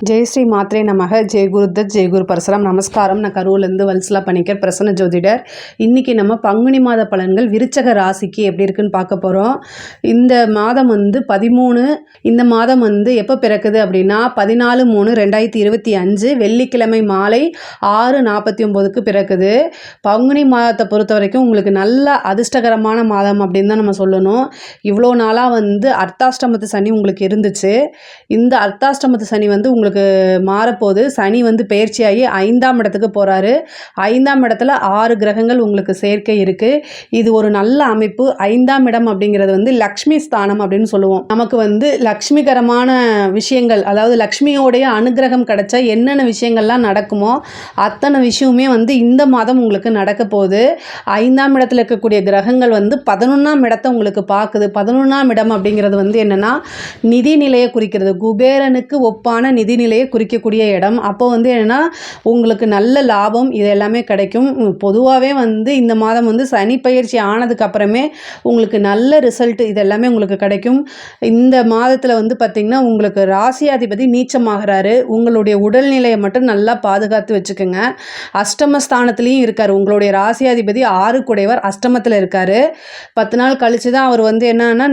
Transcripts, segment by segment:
ஜெய் ஸ்ரீ மாத்ரே நமக. ஜெய் குருதத், ஜெய் குரு பரசுராம். நமஸ்காரம். நான் கரூர்லேருந்து வல்சலா பணிக்கர், பிரசன்ன ஜோதிடர். இன்றைக்கி நம்ம பங்குனி மாத பலன்கள் விருச்சக ராசிக்கு எப்படி இருக்குன்னு பார்க்க போகிறோம். இந்த மாதம் 13, இந்த மாதம் எப்போ பிறக்குது அப்படின்னா 14/3/2025 வெள்ளிக்கிழமை மாலை 6:49க்கு பிறக்குது. பங்குனி மாதத்தை பொறுத்த வரைக்கும் உங்களுக்கு நல்ல அதிர்ஷ்டகரமான மாதம் அப்படின்னு தான் நம்ம சொல்லணும். இவ்வளோ நாளாக அர்த்தாஷ்டமத்து சனி உங்களுக்கு இருந்துச்சு. இந்த அர்த்தாஷ்டமத்து சனி உங்களுக்கு மாறப்போகுது. சனி பெயர்ச்சியாகி 5ஆம் இடத்துக்கு போகிறாரு. 5ஆம் இடத்துல 6 கிரகங்கள் உங்களுக்கு சேர்க்கை இருக்குது. இது ஒரு நல்ல அமைப்பு. 5ஆம் இடம் அப்படிங்கிறது லக்ஷ்மி ஸ்தானம் அப்படின்னு சொல்லுவோம். நமக்கு லக்ஷ்மிகரமான விஷயங்கள், அதாவது லக்ஷ்மியோடைய அனுகிரகம் கிடைச்சா என்னென்ன விஷயங்கள்லாம் நடக்குமோ அத்தனை விஷயமே இந்த மாதம் உங்களுக்கு நடக்க போகுது. 5ஆம் இடத்துல இருக்கக்கூடிய கிரகங்கள் 11ஆம் இடத்தை உங்களுக்கு பார்க்குது. 11ஆம் இடம் அப்படிங்கிறது என்னென்னா நிதி நிலையை குறிக்கிறது. குபேரனுக்கு ஒப்பான நிதி நிலையை குறிக்கக்கூடிய இடம். அப்போ என்னென்னா உங்களுக்கு நல்ல லாபம் இது எல்லாமே கிடைக்கும். பொதுவாகவே இந்த மாதம் சனி பயிற்சி ஆனதுக்கு அப்புறமே உங்களுக்கு நல்ல ரிசல்ட் இது எல்லாமே உங்களுக்கு கிடைக்கும். இந்த மாதத்தில் பார்த்திங்கன்னா உங்களுக்கு ராசியாதிபதி நீச்சமாகிறாரு. உங்களுடைய உடல்நிலையை மட்டும் நல்லா பாதுகாத்து வச்சுக்கோங்க. அஷ்டமஸ்தானத்துலேயும் இருக்கார். உங்களுடைய ராசியாதிபதி 6 குடைவர் அஷ்டமத்தில் இருக்கார். 10 நாள் கழித்து தான் அவர் என்னன்னா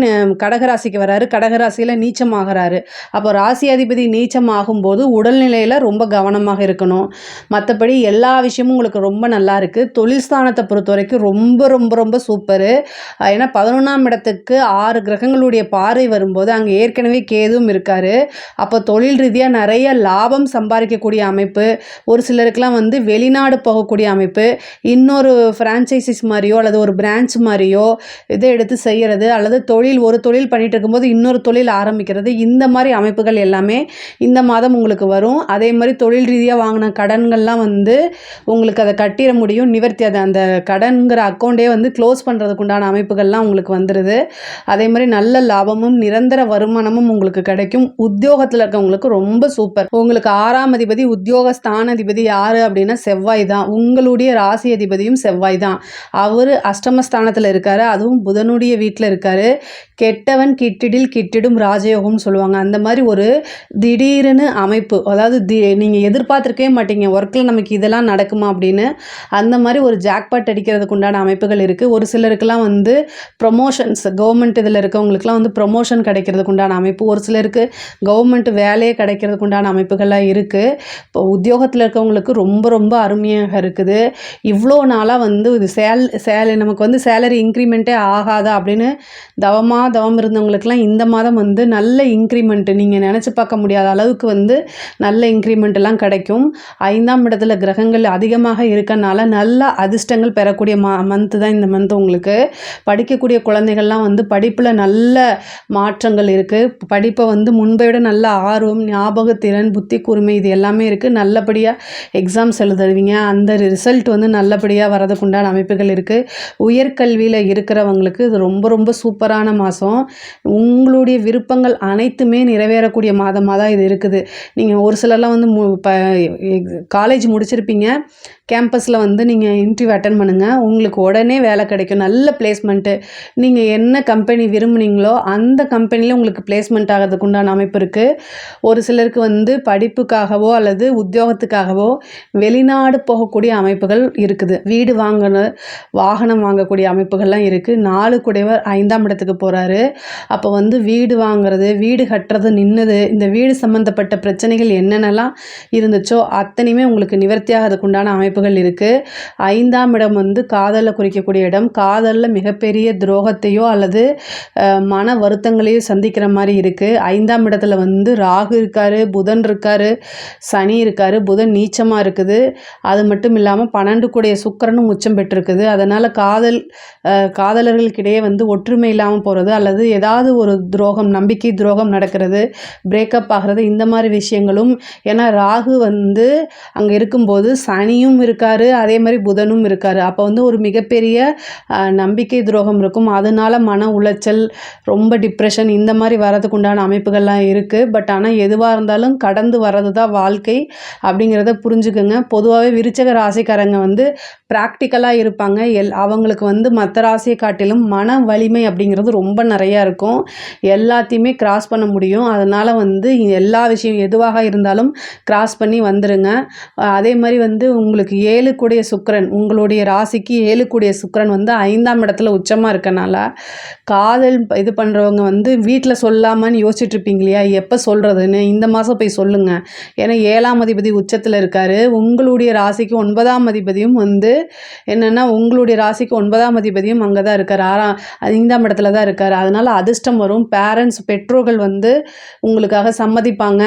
கடகராசிக்கு வராரு. கடகராசியில் நீச்சமாகிறாரு. அப்போ ராசியாதிபதி நீச்சமாகும்போது உடல்நிலையில் ரொம்ப கவனமாக இருக்கணும். மற்றபடி எல்லா விஷயமும் உங்களுக்கு ரொம்ப நல்லா இருக்குது. தொழில் ஸ்தானத்தை பொறுத்த வரைக்கும் ரொம்ப ரொம்ப ரொம்ப சூப்பரு. ஏன்னா 11ஆம் இடத்துக்கு 6 கிரகங்களுடைய பார்வை வரும்போது அங்கே ஏற்கனவே கேதுவும் இருக்கார். அப்போ தொழில் ரீதியாக நிறைய லாபம் சம்பாதிக்கக்கூடிய அமைப்பு, ஒரு சிலருக்கெல்லாம் வெளிநாடு போகக்கூடிய அமைப்பு, இன்னொரு ஃப்ரான்ச்சைசிஸ் மாதிரியோ அல்லது ஒரு பிரான்ச் மாதிரியோ இதை எடுத்து செய்கிறது, அல்லது ஒரு தொழில் பண்ணிட்டு இருக்கும்போது இன்னொரு தொழில் ஆரம்பிக்கிறது, இந்த மாதிரி அமைப்புகள் எல்லாமே இந்த மாதம் உங்களுக்கு வரும். அதே மாதிரி தொழில் ரீதியாக வாங்கின கடன்கள்லாம் உங்களுக்கு அதை கட்டிட முடியும். நிவர்த்தி அதை அந்த கடன்கிற அக்கௌண்ட்டே க்ளோஸ் பண்ணுறதுக்கு உண்டான அமைப்புகள்லாம் உங்களுக்கு வந்துடுது. அதே மாதிரி நல்ல லாபமும் நிரந்தர வருமானமும் உங்களுக்கு கிடைக்கும். உத்தியோகத்தில் இருக்கவங்களுக்கு ரொம்ப சூப்பர். உங்களுக்கு 6ஆம் அதிபதி உத்தியோக ஸ்தானாதிபதி யார் அப்படின்னா செவ்வாய் தான். உங்களுடைய ராசி அதிபதியும் செவ்வாய் தான். அவர் அஷ்டமஸ்தானத்தில் இருக்கார். அதுவும் புதனுடைய வீட்டில் இருக்கார். கெட்டவன் கிட்டிடில் கிட்டிடும் ராஜயோகம்னு சொல்லுவாங்க. அந்த மாதிரி ஒரு திடீர்னு அமைப்பு, அதாவது நீங்கள் எதிர்பார்த்துருக்கவே மாட்டீங்க ஒர்க்கில் நமக்கு இதெல்லாம் நடக்குமா அப்படின்னு. அந்த மாதிரி ஒரு ஜாக்பாட் அடிக்கிறதுக்கு உண்டான அமைப்புகள் இருக்குது. ஒரு சிலருக்கெல்லாம் ப்ரொமோஷன்ஸ், கவர்மெண்ட் இதில் இருக்கவங்களுக்குலாம் ப்ரொமோஷன் கிடைக்கிறதுக்கு உண்டான அமைப்பு, ஒரு சிலருக்கு கவர்மெண்ட் வேலையே கிடைக்கிறதுக்கு உண்டான அமைப்புகள்லாம் இருக்குது. இப்போ உத்தியோகத்தில் இருக்கவங்களுக்கு ரொம்ப ரொம்ப அருமையாக இருக்குது. இவ்வளோ நாளாக இது நமக்கு சேலரி இன்க்ரிமெண்ட்டே ஆகாதா அப்படின்னு தவம் இருந்தவங்களுக்குலாம் இந்த மாதம் நல்ல இன்க்ரிமெண்ட்டு நீங்கள் நினச்சி பார்க்க முடியாத அளவுக்கு நல்ல இன்க்ரிமெண்ட் எல்லாம் கிடைக்கும். 5ஆம் இடத்துல கிரகங்கள் அதிகமாக இருக்கனால நல்ல அதிர்ஷ்டங்கள் பெறக்கூடிய மந்த்து தான் இந்த மந்த். உங்களுக்கு படிக்கக்கூடிய குழந்தைகள்லாம் படிப்பில் நல்ல மாற்றங்கள் இருக்குது. படிப்பை முன்பை விட நல்ல ஆர்வம், ஞாபகத்திறன், புத்தி கூர்மை இது எல்லாமே இருக்குது. நல்லபடியாக எக்ஸாம்ஸ் எழுதுவீங்க. அந்த ரிசல்ட் நல்லபடியாக வரதுக்கு உண்டான அமைப்புகள் இருக்குது. உயர்கல்வியில் இருக்கிறவங்களுக்கு இது ரொம்ப ரொம்ப சூப்பரான மாதம். உங்களுடைய விருப்பங்கள் அனைத்துமே நிறைவேறக்கூடிய மாதமாக தான் இது இருக்குது. நீங்கள் ஒரு சிலர்லாம் காலேஜ் முடிச்சிருப்பீங்க, கேம்பஸில் நீங்கள் இன்டர்வியூ அட்டன் பண்ணுங்கள், உங்களுக்கு உடனே வேலை கிடைக்கும். நல்ல பிளேஸ்மெண்ட்டு. நீங்கள் என்ன கம்பெனி விரும்புனீங்களோ அந்த கம்பெனியில் உங்களுக்கு பிளேஸ்மெண்ட் ஆகிறதுக்கு உண்டான அமைப்பு இருக்குது. ஒரு சிலருக்கு படிப்புக்காகவோ அல்லது உத்தியோகத்துக்காகவோ வெளிநாடு போகக்கூடிய அமைப்புகள் இருக்குது. வீடு வாங்கணும், வாகனம் வாங்கக்கூடிய அமைப்புகள்லாம் இருக்குது. 4 குடைவர் 5ஆம் இடத்துக்கு போகிறாரு. அப்போ வீடு வாங்குறது, வீடு கட்டுறது நின்றுது. இந்த வீடு சம்மந்தப்பட்ட பிரச்சனைகள் என்னென்னலாம் இருந்துச்சோ அத்தனையுமே உங்களுக்கு நிவர்த்தியாகிறதுக்கு உண்டான அமைப்புகள் இருக்குது. 5ஆம் இடம் காதலில் குறிக்கக்கூடிய இடம். காதலில் மிகப்பெரிய துரோகத்தையோ அல்லது மன வருத்தங்களையோ சந்திக்கிற மாதிரி இருக்குது. 5ஆம் இடத்துல ராகு இருக்கார், புதன் இருக்கார், சனி இருக்கார். புதன் நீச்சமாக இருக்குது. அது மட்டும் இல்லாமல் 12 கூடிய சுக்கிரனும் உச்சம் பெற்றிருக்குது. அதனால் காதலர்களுக்கிடையே ஒற்றுமை இல்லாமல் போகிறது அல்லது ஏதாவது ஒரு துரோகம், நம்பிக்கை துரோகம் நடக்கிறது, பிரேக்கப் ஆகிறது, இந்த மாதிரி விஷயங்களும். ஏன்னா ராகு அங்கே இருக்கும்போது சனியும் இருக்கார், அதே மாதிரி புதனும் இருக்கார். அப்போ வந்து ஒரு மிகப்பெரிய நம்பிக்கை துரோகம் இருக்கும். அதனால மன உளைச்சல், ரொம்ப டிப்ரெஷன் இந்த மாதிரி வரதுக்கு உண்டான அமைப்புகள்லாம் இருக்குது. பட் ஆனால் எதுவாக இருந்தாலும் கடந்து வர்றது தான் வாழ்க்கை அப்படிங்கிறத புரிஞ்சுக்குங்க. பொதுவாகவே விருச்சக ராசிக்காரங்க வந்து ப்ராக்டிக்கலாக இருப்பாங்க. அவங்களுக்கு வந்து மற்ற ராசியை காட்டிலும் மன வலிமை அப்படிங்கிறது ரொம்ப நிறையா இருக்கும். எல்லாத்தையுமே கிராஸ் பண்ண முடியும். அதனால் வந்து எல்லா விஷயம் எதுவாக இருந்தாலும் கிராஸ் பண்ணி வந்துடுங்க. அதே மாதிரி வந்து உங்களுக்கு 7 கூடிய சுக்கிரன், உங்களுடைய ராசிக்கு 7 கூடிய சுக்கிரன் வந்து 5ஆம் இடத்துல உச்சமாக இருக்கனால காதல் இது பண்ணுறவங்க வந்து வீட்டில் சொல்லாமன்னு யோசிச்சுட்டு இருப்பீங்க இல்லையா, எப்போ சொல்கிறதுன்னு, இந்த மாதம் போய் சொல்லுங்கள். ஏன்னா 7ஆம் அதிபதி உச்சத்தில் இருக்கார். உங்களுடைய ராசிக்கு 9ஆம் அதிபதியும் வந்து என்னென்னா உங்களுடைய ராசிக்கு 9ஆம் அதிபதியும் அங்கே தான் இருக்கார். 5ஆம் இடத்துல தான் இருக்கார். அதனால் அதிர்ஷ்டம் வரும். பெற்றோர்கள் வந்து உங்களுக்காக சம்மதிப்பாங்க.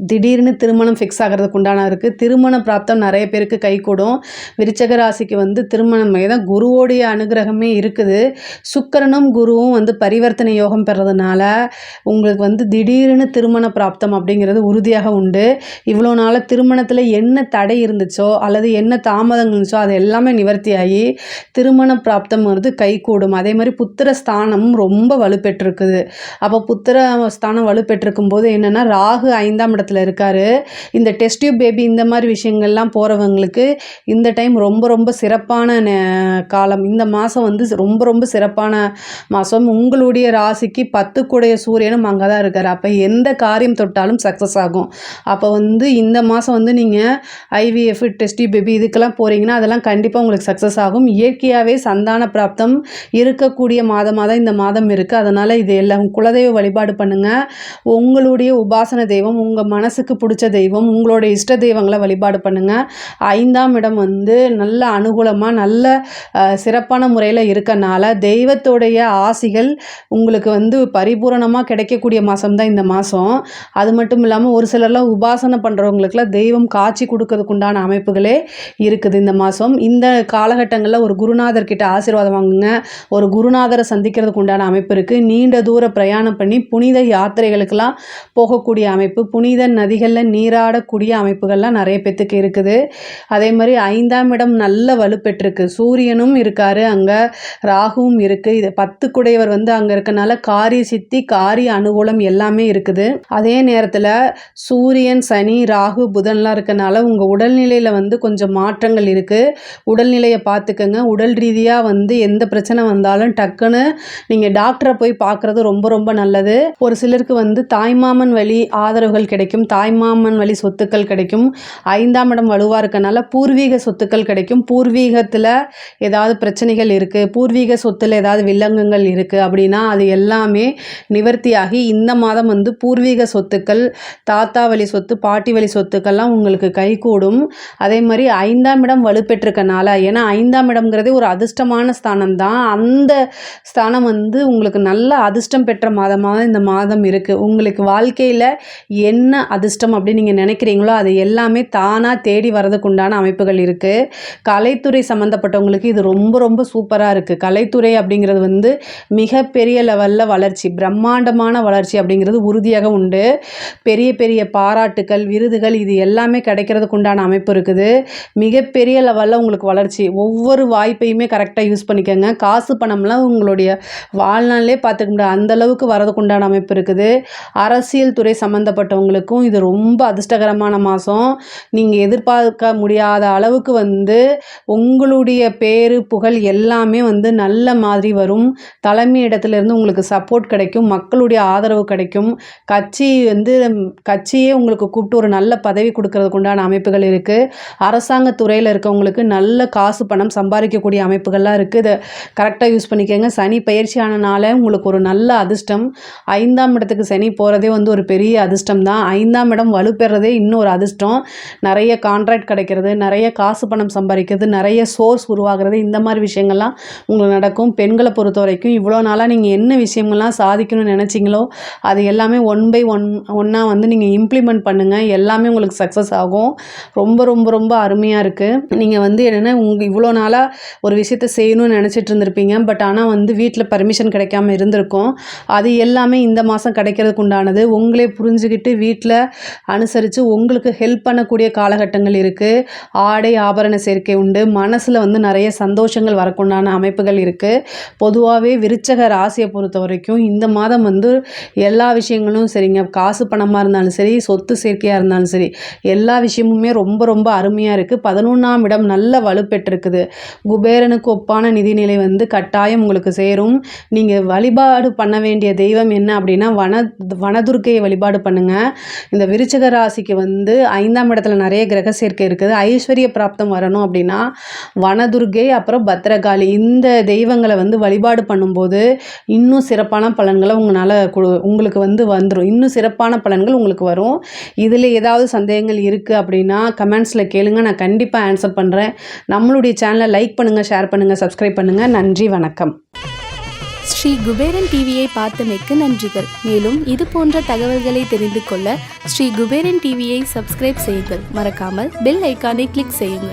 திடீர்னு திருமணம் ஃபிக்ஸ் ஆகிறதுக்கு உண்டான இருக்குது. திருமண பிராப்தம் நிறைய பேருக்கு கைகூடும். விருச்சக ராசிக்கு வந்து திருமணம் தான் குருவோடைய அனுகிரகமே இருக்குது. சுக்கிரனும் குருவும் வந்து பரிவர்த்தனை யோகம் பெறதுனால உங்களுக்கு வந்து திடீர்னு திருமண பிராப்தம் அப்படிங்கிறது உறுதியாக உண்டு. இவ்வளோ நாளாக திருமணத்தில் என்ன தடை இருந்துச்சோ அல்லது என்ன தாமதங்கள் இருந்துச்சோ அது எல்லாமே நிவர்த்தியாகி திருமண பிராப்தம் வந்து கைகூடும். அதே மாதிரி புத்திர ஸ்தானமும் ரொம்ப வலுப்பெற்றிருக்குது. அப்போ புத்திர ஸ்தானம் வலுப்பெற்றிருக்கும் போது என்னென்னா ராகு 5ஆம் இடத்துல இருக்காரு. இந்த டெஸ்ட் டியூப் பேபி இந்த மாதிரி விஷயங்கள்லாம் போகிறவங்களுக்கு இந்த டைம் ரொம்ப ரொம்ப சிறப்பான காலம். இந்த மாதம் வந்து ரொம்ப ரொம்ப சிறப்பான மாதம். உங்களுடைய ராசிக்கு 10 கூடைய சூரியனும் அங்கே தான் இருக்கார். அப்போ எந்த காரியம் தொட்டாலும் சக்ஸஸ் ஆகும். அப்போ வந்து இந்த மாதம் வந்து நீங்கள் ஐவிஎஃப் டெஸ்ட் டியூப் பேபி இதுக்கெல்லாம் போகிறீங்கன்னா அதெல்லாம் கண்டிப்பாக உங்களுக்கு சக்ஸஸ் ஆகும். இயற்கையாகவே சந்தான பிராப்தம் இருக்கக்கூடிய மாதமாக தான் இந்த மாதம் இருக்குது. அதனால் இது எல்லாம் குலதெய்வ வழிபாடு பண்ணுங்கள். உங்களுடைய உபாசன தெய்வம், உங்கள் மனசுக்கு பிடிச்ச தெய்வம், உங்களோட இஷ்ட தெய்வங்களை வழிபாடு பண்ணுங்கள். 5ஆம் இடம் வந்து நல்ல அனுகூலமாக நல்ல சிறப்பான முறையில் இருக்கனால தெய்வத்தோடைய ஆசிகள் உங்களுக்கு வந்து பரிபூரணமாக கிடைக்கக்கூடிய மாதம் தான் இந்த மாதம். அது மட்டும் இல்லாமல் ஒரு சிலர்லாம் உபாசனை பண்ணுறவங்களுக்குலாம் தெய்வம் காட்சி கொடுக்கறதுக்கு உண்டான அமைப்புகளே இருக்குது இந்த மாதம். இந்த காலகட்டங்களில் ஒரு குருநாதர்கிட்ட ஆசீர்வாதம் வாங்குங்க. ஒரு குருநாதரை சந்திக்கிறதுக்கு உண்டான அமைப்பு இருக்குது. நீண்ட தூர பிரயாணம் பண்ணி புனித யாத்திரைகளுக்கெல்லாம் போகக்கூடிய அமைப்பு, புனித நதிகளில் நீராடக்கூடிய அமைப்புகள்லாம் நிறைய பேத்துக்கு இருக்குது. அதே மாதிரி 5ஆம் இடம் நல்ல வலுப்பெற்றிருக்கு. சூரியனும் இருக்கார், அங்கே ராகுவும் இருக்குது. இது 10 குடையவர் வந்து அங்கே இருக்கனால காரிய சித்தி, காரிய அனுகூலம் எல்லாமே இருக்குது. அதே நேரத்தில் சூரியன், சனி, ராகு, புதன்லாம் இருக்கனால உங்கள் உடல்நிலையில் வந்து கொஞ்சம் மாற்றங்கள் இருக்குது. உடல்நிலையை பார்த்துக்கங்க. உடல் ரீதியாக வந்து எந்த பிரச்சனை வந்தாலும் டக்குன்னு நீங்கள் டாக்டரை போய் பார்க்குறது ரொம்ப ரொம்ப நல்லது. ஒரு சிலருக்கு வந்து தாய்மாமன் வழி ஆதரவுகள் கிடைக்கும், தாய்மாமன் வழி சொத்துக்கள் கிடைக்கும். 5ஆம் இடம் வலுவாக இருக்கனால பூர்வீக சொத்துக்கள் கிடைக்கும். பூர்வீகத்தில் ஏதாவது பிரச்சனைகள் இருக்குது, பூர்வீக சொத்தில் ஏதாவது வில்லங்கங்கள் இருக்குது அப்படின்னா அது எல்லாமே நிவர்த்தியாகி இந்த மாதம் வந்து பூர்வீக சொத்துக்கள், தாத்தா வழி சொத்து, பாட்டி வழி சொத்துக்கள்லாம் உங்களுக்கு கைகூடும். அதே மாதிரி 5ஆம் இடம் வலுப்பெற்றிருக்கனால, ஏன்னா 5ஆம் இடம்ங்கிறதே ஒரு அதிர்ஷ்டமான ஸ்தானம் தான், அந்த ஸ்தானம் வந்து உங்களுக்கு நல்ல அதிர்ஷ்டம் பெற்ற மாதமாக இந்த மாதம் இருக்குது. உங்களுக்கு வாழ்க்கையில் என்ன அதிர்ஷ்டம் அப்படின்னு நீங்கள் நினைக்கிறீங்களோ அது எல்லாமே தானாக தேடி வரதுக்கு உண்டான அமைப்புகள் இருக்குது. கலைத்துறை சம்மந்தப்பட்டவங்களுக்கு இது ரொம்ப ரொம்ப சூப்பராக இருக்குது. கலைத்துறை அப்படிங்கிறது வந்து மிகப்பெரிய லெவலில் வளர்ச்சி, பிரம்மாண்டமான வளர்ச்சி அப்படிங்கிறது உறுதியாக உண்டு. பெரிய பெரிய பாராட்டுக்கள், விருதுகள் இது எல்லாமே கிடைக்கிறதுக்கு உண்டான அமைப்பு இருக்குது. மிகப்பெரிய லெவலில் உங்களுக்கு வளர்ச்சி. ஒவ்வொரு வாய்ப்பையுமே கரெக்டாக யூஸ் பண்ணிக்கோங்க. காசு பணம்லாம் உங்களுடைய வாழ்நாளிலே பார்த்துக்க முடியாது, அந்தளவுக்கு வரதுக்கு உண்டான அமைப்பு இருக்குது. அரசியல் துறை சம்மந்தப்பட்டவங்களுக்கும் இது ரொம்ப அதிர்ஷ்டகரமான மாதம். நீங்கள் எதிர்பார்க்க முடியாத அளவுக்கு வந்து உங்களுடைய பேரு புகழ் எல்லாமே வந்து நல்ல மாதிரி வரும். தலைமை இடத்துலேருந்து உங்களுக்கு சப்போர்ட் கிடைக்கும், மக்களுடைய ஆதரவு கிடைக்கும். கட்சியே உங்களுக்கு கூப்பிட்டு ஒரு நல்ல பதவி கொடுக்கறதுக்கு உண்டான அமைப்புகள் இருக்குது. அரசாங்க துறையில் இருக்கவங்களுக்கு நல்ல காசு பணம் சம்பாதிக்கக்கூடிய அமைப்புகள்லாம் இருக்குது. இதை கரெக்டாக யூஸ் பண்ணிக்கோங்க. சனி பயிற்சி ஆனனால உங்களுக்கு ஒரு நல்ல அதிர்ஷ்டம். 5ஆம் இடத்துக்கு சனி போகிறதே வந்து ஒரு பெரிய அதிர்ஷ்டம் தான். 5ஆம் இடம் வலுப்பெறதே இன்னும் ஒரு அதிர்ஷ்டம். நிறைய கான்ட்ராக்ட் கிடைக்கிறது, நிறைய காசு பணம் சம்பாதிக்கிறது, நிறைய சோர்ஸ் உருவாகிறது, இந்த மாதிரி விஷயங்கள்லாம் உங்களுக்கு நடக்கும். பெண்களை பொறுத்த வரைக்கும் இவ்வளோ நாளாக நீங்கள் என்ன விஷயங்கள்லாம் சாதிக்கணும்னு நினச்சிங்களோ அது எல்லாமே ஒன் பை ஒன்னாக வந்து நீங்கள் இம்ப்ளிமெண்ட் பண்ணுங்கள். எல்லாமே உங்களுக்கு சக்ஸஸ் ஆகும். ரொம்ப ரொம்ப ரொம்ப அருமையாக இருக்குது. நீங்கள் வந்து என்னென்னா இவ்வளோ நாளாக ஒரு விஷயத்தை செய்யணும்னு நினச்சிட்டு இருந்திருப்பீங்க. பட் ஆனால் வந்து வீட்டில் பர்மிஷன் கிடைக்காம இருந்திருக்கும். அது எல்லாமே இந்த மாதம் கிடைக்கிறதுக்கு உண்டானது. உங்களே புரிஞ்சுக்கிட்டு வீட்டில் அனுசரித்து உங்களுக்கு ஹெல்ப் பண்ணக்கூடிய காலகட்டங்கள் இருக்குது. ஆடை ஆபரண சேர்க்கை உண்டு. மனசில் வந்து நிறைய சந்தோஷங்கள் வரக்குண்டான அமைப்புகள் இருக்குது. பொதுவாகவே விருச்சக ராசியை பொறுத்த வரைக்கும் இந்த மாதம் வந்து எல்லா விஷயங்களும் சரிங்க, காசு பணமாக இருந்தாலும் சரி, சொத்து சேர்க்கையாக இருந்தாலும் சரி, எல்லா விஷயமுமே ரொம்ப ரொம்ப அருமையாக இருக்குது. 11ஆம் இடம் நல்ல வலுப்பெற்றிருக்குது. குபேரனுக்கு ஒப்பான நிதிநிலை வந்து கட்டாயம் உங்களுக்கு சேரும். நீங்கள் வழிபாடு பண்ண வேண்டிய தெய்வம் என்ன அப்படின்னா வனதுர்க்கையை வழிபாடு பண்ணுங்கள். இந்த விருச்சிக ராசிக்கு வந்து 5ஆம் இடத்துல நிறைய கிரக சேர்க்கை இருக்குது. ஐஸ்வர்ய பிராப்தம் வரணும் அப்படின்னா வனதுர்க்கை அப்புறம் பத்ரகாளி இந்த தெய்வங்களை வந்து வழிபாடு பண்ணும்போது இன்னும் சிறப்பான பலன்களை உங்களுக்கு வந்து வந்துடும். இன்னும் சிறப்பான பலன்கள் உங்களுக்கு வரும். இதில் ஏதாவது சந்தேகங்கள் இருக்குது அப்படின்னா கமெண்ட்ஸில் கேளுங்க, நான் கண்டிப்பாக ஆன்சர் பண்ணுறேன். நம்மளுடைய சேனலை லைக் பண்ணுங்கள், ஷேர் பண்ணுங்கள், சப்ஸ்கிரைப் பண்ணுங்கள். நன்றி, வணக்கம். ஸ்ரீ குபேரன் டிவியை பார்த்தமைக்கு நன்றிகள். மேலும் இது போன்ற தகவல்களை தெரிந்து கொள்ள ஸ்ரீ குபேரன் டிவியை சப்ஸ்கிரைப் செய்யுங்கள். மறக்காமல் பெல் ஐக்கானை கிளிக் செய்யுங்கள்.